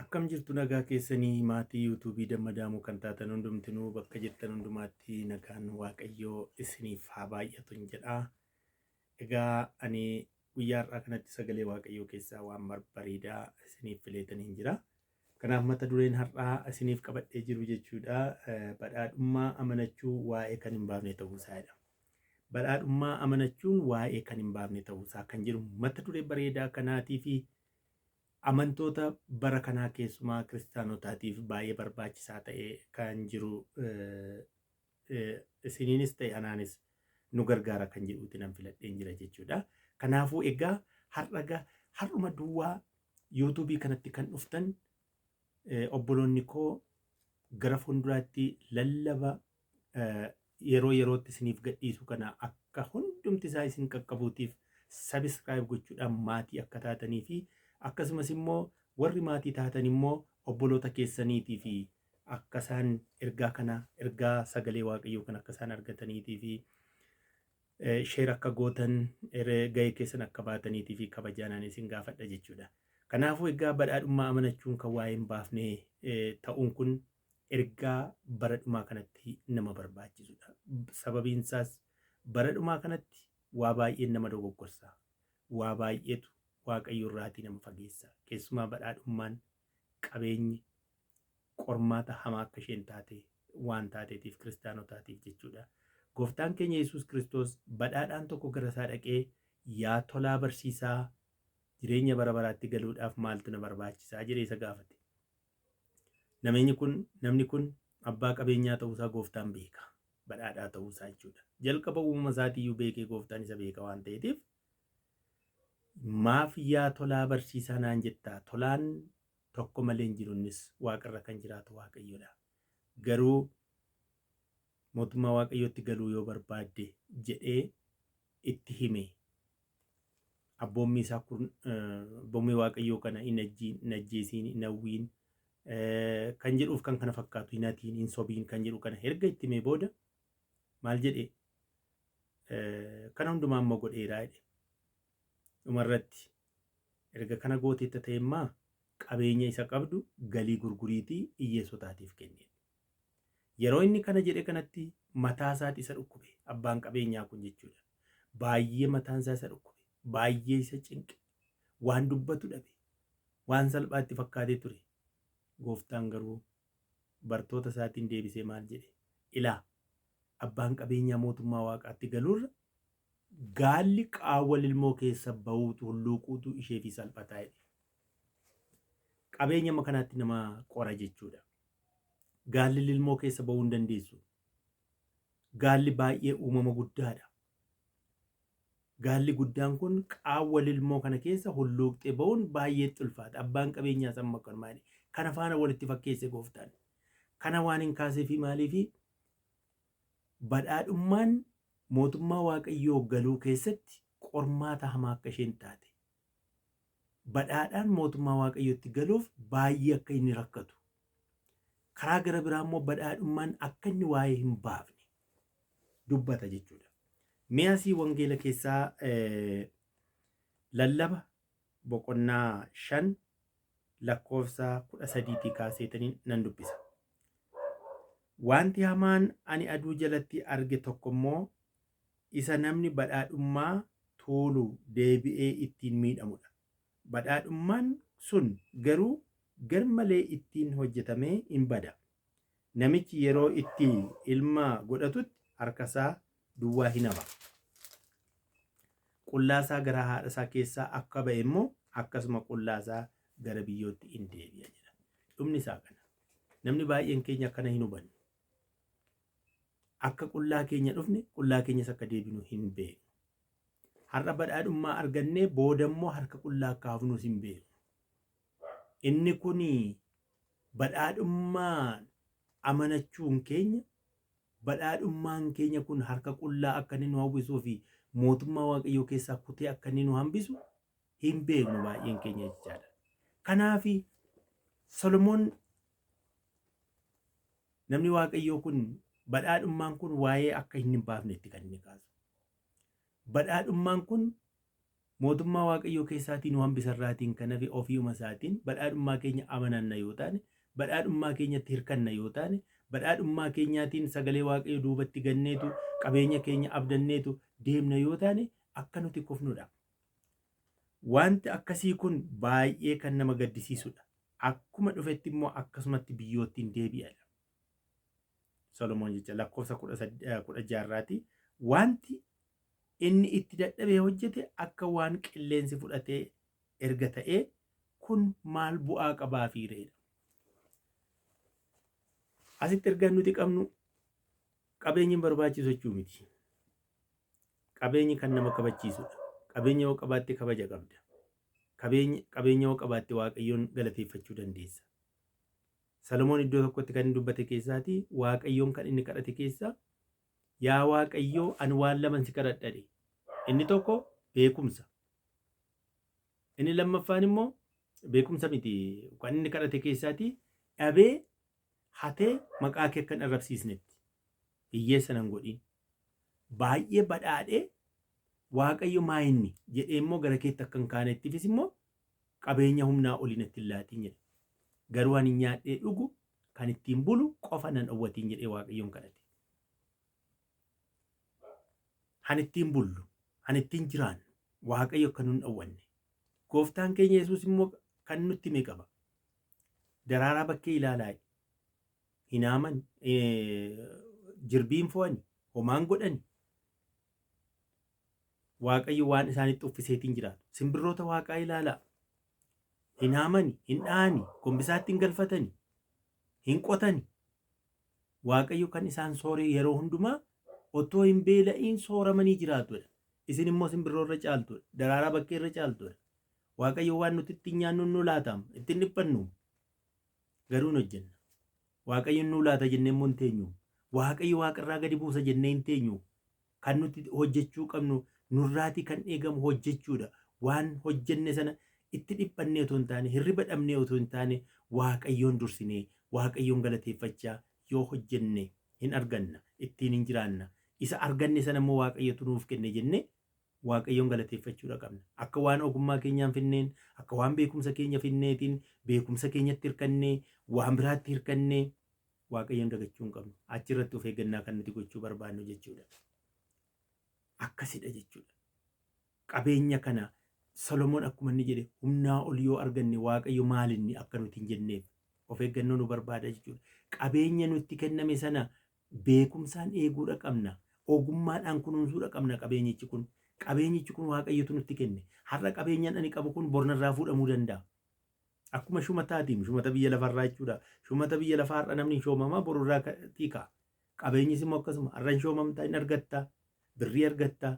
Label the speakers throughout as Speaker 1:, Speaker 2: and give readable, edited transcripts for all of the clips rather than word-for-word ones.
Speaker 1: Akkam jirtu nagaa keessanii maatii yuutuubii dammadaamuu kan taatan hundumtinuu bakka jirtan hundumaatti nagaan waaqayyoo isiniif haa baay'atu jedha. Egaa ani guyyaa har'aa kanatti sagalee waaqayyoo keessaa waan bareedaa isiniif fileetaniin jira. Kanaaf mata dureen har'aa isiniif qabadhee jiru jechuudha. Badhaadhummaa amanachuu waa'ee kan hin baafne ta'uusaadha. Badhaadhummaa amanachuun waa'ee kan hin baafne ta'uusaa kan jiru mata duree bareedaa kanaatii fi amantoota bara kanaa keessumaa kiristaanotaatiif baay'ee barbaachisaa ta'e kan jiru isiniinis ta'e anaanis nu gargaara kan jedhuuti nan filadheen jira jechuudha. Kanaafuu egaa har'uma duwwaa yuutuubii kanatti kan dhuftan obboloonni koo gara fuulduraatti lallaba yeroo yerootti isiniif gadhiisu kana akka hundumti isaa isin qaqqabuutiif sabiskiraayib gochuudhaan maatii akka taatanii fi akkasumas immoo warri maatii taatan immoo obboloota keessaniitii fi akka isaan ergaa sagalee waaqayyoo kan akka isaan argataniitii fi sheer akka gootan ga'ee keessan akka baataniitii fi kabajaan isin gaafadha jechuudha. Kanaafuu egaa badhaadhummaa amanachuun kan waa'ee hin baafne ta'uun kun ergaa bara dhumaa kanatti nama barbaachisudha. Sababiin isaas bara dhumaa kanatti waa baay'een nama dogoggorsa. Waa baay'eetu waaqayyo irraatii nama fageessa. Keessumaa badhaadhummaan qabeenyi qormaata hamaa akka isheen taate waan taateetiif kiristaanotaatiif jechuudha. Gooftaan keenya Yesuus Kiristoos badhaadhaan tokko gara isaa dhaqee yaa tolaa barsiisaa jireenya bara baraatti galuudhaaf maaltu na barbaachisaa jedhee isa gaafate. Namni kun abbaa qabeenyaa ta'uusaa gooftaan beeka. Badhaadhaa ta'uusaa jechuudha. Jalqaba uumama isaatiiyyuu beekee gooftaan isa beeka waan ta'eetiif maaf yaa tolaa barsiisaa naan jettaa? Tolaan tokko malee hin jiru, innis waaqarra kan jiraatu waaqayyoodha. Garuu mootummaa waaqayyootti galuu yoo barbaadde jedhee itti hime. Abboommii isaa kun abboommii waaqayyoo kana hin ajjeesiin, hin hawwiin kan jedhuuf kan kana fakkaatu, hin hatiin, hin sobiin kan jedhu kana erga itti himee booda maal jedhee kana hundumaa amma godheeraa jedhe. Dhumarratti erga kana gooteetta ta'emmaa qabeenya isa qabdu galii gurguriitii hiyyeessotaatiif kenne. Yeroo inni kana jedhe kanatti mataa isaati isa dhukkube, abbaan qabeenyaa kun jechuudha. Baay'ee mataan isaa isa dhukkube, baay'ee isa cinqe, waan dubbatu dhabe, waan salphaatti fakkaatee ture. Gooftaan garuu bartoota isaatiin deebisee maal jedhe? Ilaa abbaan qabeenyaa mootummaa waaqaatti galuurra gaalli qaawwa ilmoo keessa ba'uutu hulluuquutu ishee fi salphataa jedhe. Qabeenya makanaatti nama qora jechuudha. Gaalli ilmoo keessa ba'uu hin dandeessu. Gaalli baay'ee uumama guddaadha. Gaalli guddaan kun qaawwa ilmoo kana keessa hulluuqxee ba'uun baay'ee ulfaata. Abbaan qabeenyaa samma kan maali? Kana faana walitti fakkeesse gooftaan. Kana waan hin kaaseefi maaliifi badhaadhummaan mootummaa waaqayyoo galuu keessatti qormaata hamaa akka isheen taate. Badhaadhaan mootummaa waaqayyootti galuuf baay'ee akka inni rakkatu. Karaa gara biraa immoo badhaadhummaan akka inni waa'ee hin baafne dubbata jechuudha. Mi'asii wangeela keessaa lallaba boqonnaa 5 lakkoofsa 13 kaaseetanii nan dubbisa. Wanti hamaan ani aduu jalatti arge tokko immoo isa namni badhaadhummaa tuulu deebi'ee ittiin miidhamudha. Badhaadhummaan sun garuu garmalee ittiin hojjetamee hin bada. Namichi yeroo itti ilma godhatutti harkasaa duwwaa hin hafa. Qullaasaa gara haadhasaa keessaa akka ba'e immoo akkasuma qullaasaa gara biyyootti hin deebi'a jedha. Dhumni isaa kana. Namni baay'een keenya akkana hin hubannu. Akka qullaa keenya dhufne qullaa keenyas akka deebinu hin beeknu. Har'a badhaadhummaa argannee booda immoo harka qullaa akka hafnus hin beeknu. Inni kun badhaadhummaa amanachuun keenya, badhaadhummaan keenya kun harka qullaa akka inni nu hawwisuu fi mootummaa waaqayyoo keessaa kutee akka inni nu hambisu hin beeknu baay'een keenya jechaadha. Kanaafi Solomoon namni waaqayyoo kun badhaadhummaan kun waa'ee akka hin baafnetti kan inni kaasu. Badhaadhummaan kun mootummaa waaqayyoo keessaatiin nu hambisarraatiin kan hafe ofiiuma isaatiin badhaadhummaa keenya amananna yoo taane, badhaadhummaa keenyatti hirkanna yoo taane, badhaadhummaa keenyaatiin sagalee waaqayyoo duubatti ganneetu qabeenya keenya abdanneetu deemna yoo taane akka nuti kufnudha. Wanti akkasii kun baay'ee kan nama gaddisiisudha. Akkuma dhufetti immoo akkasumatti biyyoottiin deebi'adha. Solomoon jecha lakkoofsa 16 wanti inni itti dadhabee hojjete akka waan qilleensi fudhatee erga ta'ee kun maal bu'aa qabaa fi reedha. Asitti ergaan nuti qabnu qabeenyi barbaachisu jechuu miti. Qabeenyi kan nama kabachiisudha. Qabeenya yoo qabaatte kabaja qabda. Qabeenya yoo qabaatte waaqayyoon galateeffachuu dandeessa. Salomoon iddoo tokkotti kan dubbate keessaati waaqayyoon kan inni kadhate keessa yaa waaqayyoo ani waan lama si kadhadhe. Inni tokko beekumsa. Inni lammaffaan immoo beekumsa miti kan inni kadhate keessaati dhabee hatee maqaa kee kan arrabsiisnetti. Hiyyeessa nan godhin. Baay'ee badhaadhee waaqayyo maa inni jedhee immoo gara keetti akka hin kaanettiifis immoo qabeenya humnaa oliin itti laatiin jedhe. Garuu ani nyaadhee dhugu kan ittiin bulu qofa nan dhowwatiin jedhee waaqayyoon kadhate. Han ittiin bullu, han ittiin jiraannu waaqayyo akka nun dhowwanne. Gooftaan keenya Yesuus immoo kan nutti hime qaba. Daraaraa bakkee ilaalaa hinaaman jirbiin fo'ani homaan godhani. Waaqayyo waan isaanitti uffiseetiin jiraatu. Simbirroota waaqaa ilaalaa. Hin haamani, hin dha'ani, gombisaatti hin galfatani, hin qotani. Waaqayyo kan isaan soore yeroo hundumaa otoo hin beela'iin sooramanii jiraatudha. Isin immoo simbirroo irra caaltudha. Daraaraa bakkee irra caaltudha. Waaqayyo waan nuti ittiin nyaannu nu laataam, ittiin dhiphannu. Garuu hin hojjenna. Waaqayyo nu laata jennee immoo hin teenyu. Waaqayyo waaqarraa gadi buusa jennee hin teenyu. Kan nuti hojjechuu qabnu nurraatii kan eegamu hojjechuudha. Waan hojjenne sana itti dhiphannee otoo hin taane, hirriba dhabnee otoo hin taane, waaqayyoon dursinee, waaqayyoon galateeffachaa yoo hojjenne hin arganna, ittiin hin jiraanna. Isa arganne sana immoo waaqayyotu nuuf kenne jennee waaqayyoon galateeffachuudha qabna. Akka waan ogummaa keenyaan finneen, akka waan beekumsa keenya finneetiin, beekumsa keenyatti hirkannee, waan biraatti hirkannee waaqayyoon dagachuu hin qabnu. Achirratti of eeggannaa kan nuti gochuu barbaannu jechuudha. Akkasidha jechuudha. Qabeenya kana Solomoon akkuma inni jedhe humnaa ol yoo arganne waaqayyo maalinni akka nuti hin jenneef of eeggannoo nu barbaada jechuudha. Qabeenya nutti kenname sana beekumsaan eeguudha qabna. Ogummaadhaan kunuunsuudha qabna qabeenyichi kun. Qabeenyichi kun waaqayyotu nutti kenne. Har'a qabeenyaan ani qabu kun bornarraa fuudhamuu danda'a. Akkuma shumataatiin shumata biyya lafarraa jechuudha. Shumata biyya lafaa har'a namni shoomamaa borurraa tiika. Qabeenyis immoo akkasuma har'a shoomamtaa hin argattaa. Birrii argattaa.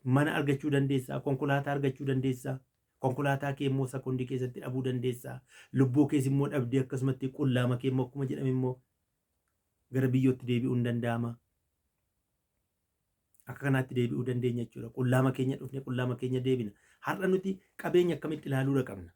Speaker 1: Mana argachuu dandeessaa, konkolaataa argachuu dandeessaa, konkolaataa kee immoo sekondii keessatti dhabuu dandeessaa, lubbuu kees immoo dhabdee akkasumatti qullaama kee immoo akkuma jedhame immoo gara biyyootti deebi'uu hin danda'ama. Akka kanaatti deebi'uu dandeenya jechuudha. Qullaama keenya dhufne qullaama keenya deebina. Har'a nuti qabeenya akkamitti ilaaluudha qabna.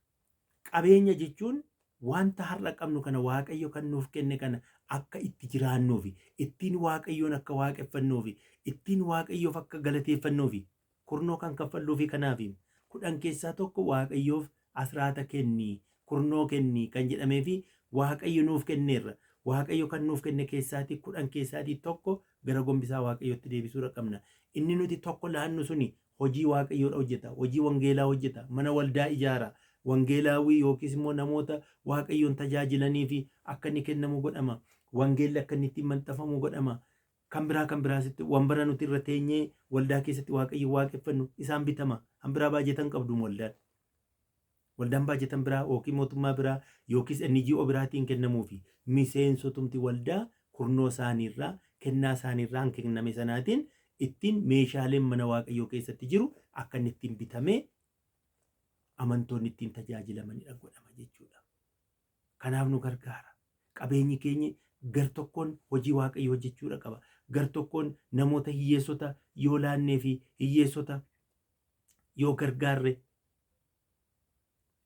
Speaker 1: Qabeenya jechuun wanta har'a qabnu kana waaqayyo kan nuuf kenne kana akka itti jiraannuufi ittiin waaqayyoon akka waaqeffannuufi ittiin waaqayyoof akka galateeffannuufi kurnoo kan kaffalluufi kanaafi 10 keessaa tokko waaqayyoof asraata kennii kurnoo kennii kan jedhameefi waaqayyo nuuf kenneerra. Waaqayyo kan nuuf kenne keessaati 10 keessaati tokko gara gombisaa waaqayyootti deebisuudha qabna. Inni nuti tokko laannu suni hojii waaqayyoo hojjeta, hojii wangeelaa hojjeta, mana waldaa ijaara. Wangeelaawii yookiis immoo namoota waaqayyoon tajaajilanii fi akka inni kennamu godhama. Wangeelli akka inni ittiin maxxanfamu godhama. Kan biraasitti wanbara nuti irra teenyee waldaa keessatti waaqayyo waaqeffannu isaan bitama. Han biraa baajetan qabdu waldaan. Waldaan baajetan biraa yookiin mootummaa biraa yookiis NGO biraatiin kennamuufi miseensotumti waldaa kurnoo isaaniirraa kennaa isaaniirraa kan kenname sanaatiin ittiin meeshaaleen mana waaqayyoo keessatti jiru akka inni ittiin bitamee amantoonni ittiin tajaajilamanidha godhama jechuudha. Kanaaf nu gargaara. Qabeenyi keenya gar tokkoon hojii waaqayyoo hojjechuudha qaba. Gar tokkoon namoota hiyyeessota yoo laannee fi hiyyeessota yoo gargaarre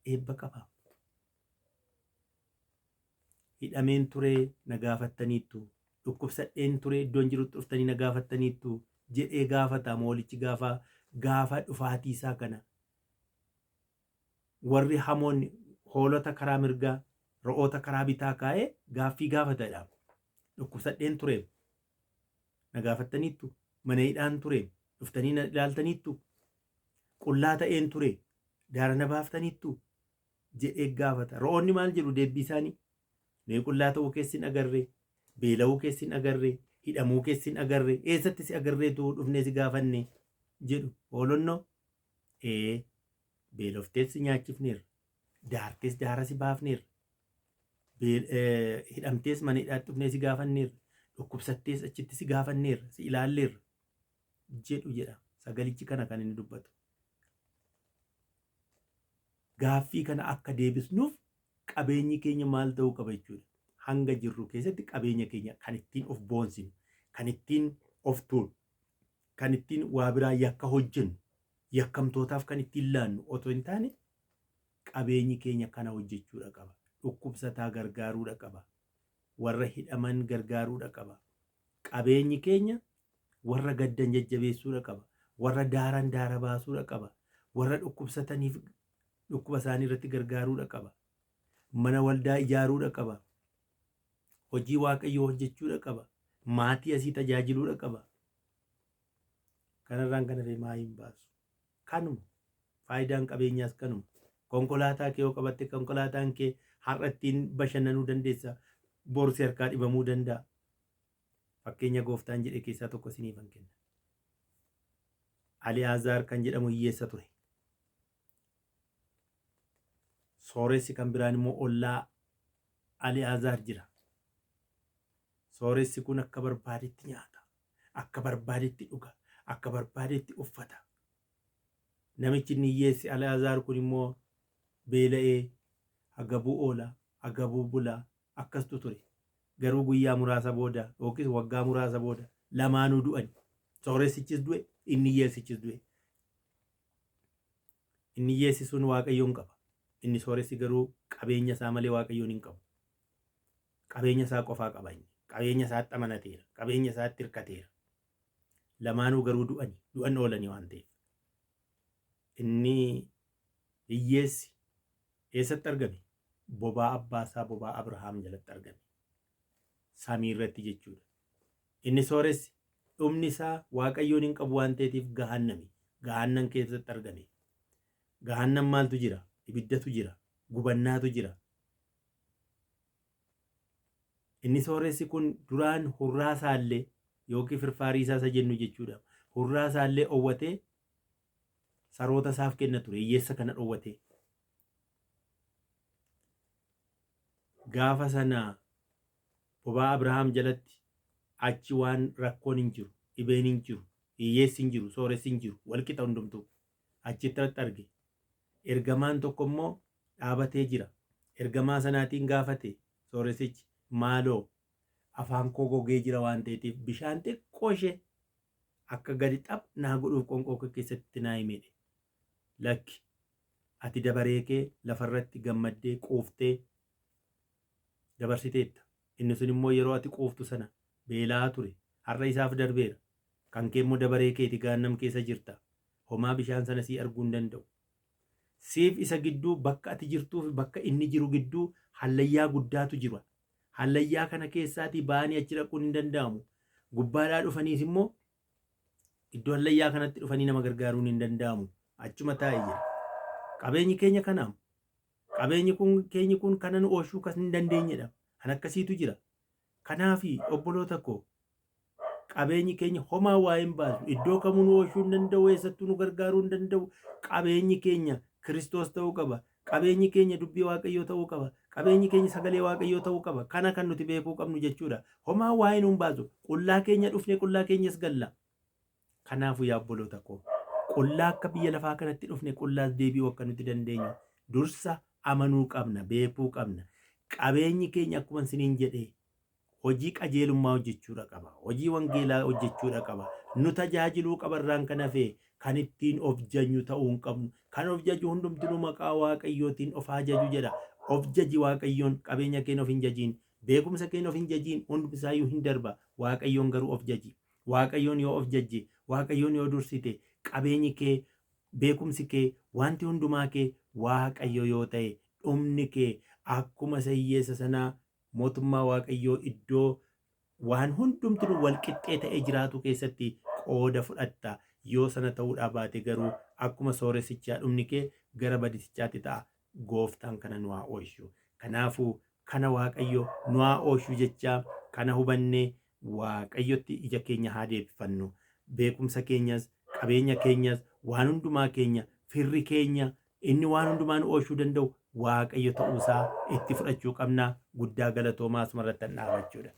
Speaker 1: eebba qaba. Hidhameen ture na gaafattaniittu. Dhukkubsadheen ture iddoon jirutti dhuftanii na gaafattaniittu jedhee gaafata moolichi gaafa dhufaatii isaa kana warri hamoonni hoolota karaa mirgaa re'oota karaa bitaa kaa'ee gaaffii gaafatadha. Dhukkubsadheen tureef na gaafattaniittu, mana hidhaan tureef dhuftanii na ilaaltaniittu, qullaa ta'een ture daara na baaftaniittu jedhee gaafata. Re'oonni maal jedhu deebii isaanii? Mee qullaa ta'uu keessi hin agarree, beela'uu keessi hin agarree, hidhamuu keessi hin agarree, eessatti si agarreetu dhufnee si gaafanne jedhu. Hoolonnoo beeloftees si nyaachifneerra, daartees daara si baafneerra, hidhamtees mana hidhaatti dhufnee si gaafanneerra, dhukkubsattees achitti si gaafanneerra, si ilaalleerra jedhu jedha. Sagalichi kana kan inni dubbatu. Gaaffii kana akka deebisnuuf qabeenyi keenya maal ta'uu qaba jechuudha. Hanga jirru keessatti qabeenya keenya kan ittiin of boonsinu, kan ittiin of tuulu, kan ittiin waa biraa yakka hojjennu, yakkamtootaaf kan ittiin laannu otoo hin taane qabeenyi keenya kana hojjechuudha qaba. Dhukkubsataa gargaaruudha qaba. Warra hidhaman gargaaruudha qaba. Qabeenyi keenya warra gaddan jajjabeessuudha qaba. Warra daaran daara baasuudha qaba. Warra dhukkubsataniif dhukkuba isaanii irratti gargaaruudha qaba. Mana waldaa ijaaruudha qaba. Hojii waaqayyoo hojjechuudha qaba. Maatii asii tajaajiluudha qaba. Kanarraan kana maa hin baasu. Kanuma faayidaan qabeenyaas kanuma. Konkolaataa kee yoo qabatte konkolaataan kee har'a ittiin bashannanuu dandeessa. Borsi harkaa dhibamuu danda'a. Fakkeenya gooftaan jedhe keessaa tokko isiniifan kenna. Aliyaazaar kan jedhamu hiyyeessa ture. Sooressi kan biraan immoo ollaa Aliyaazaar jira. Sooressi kun akka barbaadetti nyaata, akka barbaadetti dhuga, akka barbaadetti uffata. Namichi inni hiyyeessi Aliyaazaar kun immoo beela'ee agabuu oola, agabuu bulaa akkastu ture. Garuu guyyaa muraasa booda yookiis waggaa muraasa booda lamaanuu du'an. Sooressichis du'e, inni hiyyeessichis du'e. Inni hiyyeessi sun waaqayyoon qaba. Inni sooressi garuu qabeenya isaa malee waaqayyoon hin qabu. Qabeenya isaa qofaa qaba inni. Qabeenya isaatti amanateera. Qabeenya isaatti hirkateera. Lamaanuu garuu du'an oolanii waan ta'eef. Inni hiyyeessi eessatti argame? Bobaa abbaa isaa bobaa Abrahaam jalatti argame. Samii irratti jechuudha. Inni sooressi dhumni isaa waaqayyoon hin qabu waan ta'eef gahannami. Gahannan keessatti argame. Gahannan maaltu jira? Ibiddatu jira. Gubannaatu jira. Inni sooressi kun duraan hurraa isaallee yookiin firfaarii isaa isa jennu jechuudha. Hurraa isaallee dhowwatee saroota isaaf kenna ture. Hiyyeessa kana dhowwatee. Gaafa sana bobaa Abrahaam jalatti achi waan rakkoon hin jiru, dhibeen hin jiru, hiyyeessi hin jiru, sooressi hin jiru, walqixa hundumtuu achitti arge. Ergamaan tokko immoo dhaabatee jira. Ergamaa sanaatiin gaafate sooressichi maaloo afaan koo gogee jira waan ta'eef bishaan xiqqoo ishee akka gadi xaph naa godhuuf qonqoo keessatti naa himedhe. Lakki ati dabaree kee lafarratti gammaddee quuftee dabarsiteetta. Inni sun immoo yeroo ati quuftu sana beelaa ture. Har'a isaaf darbeera. Kan kee immoo dabaree keeti gaannam keessa jirta. Homaa bishaan sana sii arguu hin danda'u. Siif isa gidduu bakka ati jirtuu fi bakka inni jiru gidduu hallayyaa guddaatu jira. Hallayyaa kana keessaatii ba'anii achi dhaquun hin danda'amu. Gubbaadhaa dhufaniis immoo iddoo hallayyaa kanatti dhufanii nama gargaaruun hin danda'amu. Achuma taa'ee jira. Qabeenyi keenya kanaam. Qabeenyi keenyi kun kanan ooshuu kan hin dandeenyedha. Kan akkasiitu jira. Kanaafi obboloota koo qabeenyi keenya homaa waa hin baasu. Iddoo kamuu nu ooshuu hin danda'u. Eessattuu nu gargaaruu hin danda'u. Qabeenyi keenya Kiristoos ta'uu qaba. Qabeenyi keenya dubbii waaqayyoo ta'uu qaba. Qabeenyi keenya sagalee waaqayyoo ta'uu qaba. Kana kan nuti beekuu qabnu jechuudha. Homaa waa hin baasu. Qullaa keenya dhufne qullaa keenyas galla. Kanaafuu yaa obboloota koo qullaa akka biyya lafaa kanatti dhufne qullaas deebi'uu akka nuti dandeenyu dursa amanuu qabna, beekuu qabna. Qabeenyi keenya akkuma isiniin jedhee hojii qajeelummaa hojjechuudha qaba. Hojii wangeelaa hojjechuudha qaba. Nu tajaajiluu qabarraan kan hafe kan ittiin of jajnu ta'uu hin qabnu. Kan of jaju hundumtuu maqaa waaqayyootiin of jaju jedha. Of jaji waaqayyoon. Qabeenya keenya of hin jajiin. Beekumsa keenya of hin jajiin. Hundumtisaayyuu hin darba. Waaqayyoon garuu of jaji. Waaqayyoon yoo of jajje, waaqayyoon yoo dursite, qabeenyi kee, beekumsi kee, wanti hundumaa kee Waaqayyo yoo ta'e dhumni kee akkuma isa hiyyeessa sanaa mootummaa Waaqayyoo iddoo waan hundumtuu wal qixxee ta'ee jiraatu keessatti qooda fudhatta. Yoo sana ta'uudhaa baate garuu akkuma sooressichaa dhumni kee gara badisichaatti ta'a. Gooftaan kana nu haa oolchu. Kanaafuu kana Waaqayyo nu haa oolchu jechaa kana hubannee Waaqayyotti ija keenya haa deebifannu. Beekumsa keenyas, qabeenya keenyas, waan hundumaa keenya, firri keenya inni waan hundumaa nu oolchuu danda'u Waaqayyo ta'uusaa itti fudhachuu qabna. Guddaa galatoomaa asumarratti dhaabachuudha.